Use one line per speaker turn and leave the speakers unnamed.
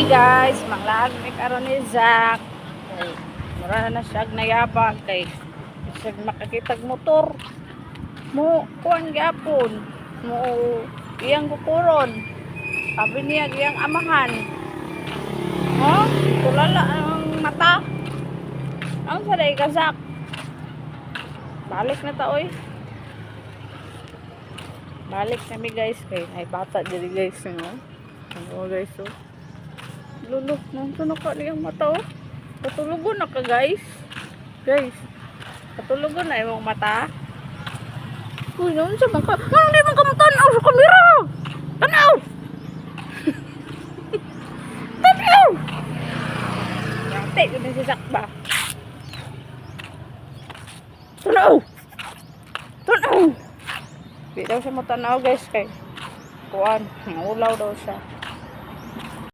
guys, manglag ni karon ni Zack. Kay mura na siya nayabag kay siya makakitag motor. Mo kuan gyapon. Mo iyang kukuron. Sabi niya iyang amahan. Oh, tulala ang mata. Ang saday ka Zack. Balik na ta oy. Balik kami guys kay ay bata diri guys no. Ano guys oh. Lulok, nandun ka niyang mata oh. Katulugon na ka guys. Guys, katulugon na yung mata. Uy, naman sa mga hindi man ka matanaw sa kamera. Tanaw! Tanaw! Yate, yun si Zack ba? Tanaw! Tanaw! Hindi daw siya matanaw guys kay kuan, ulaw daw siya.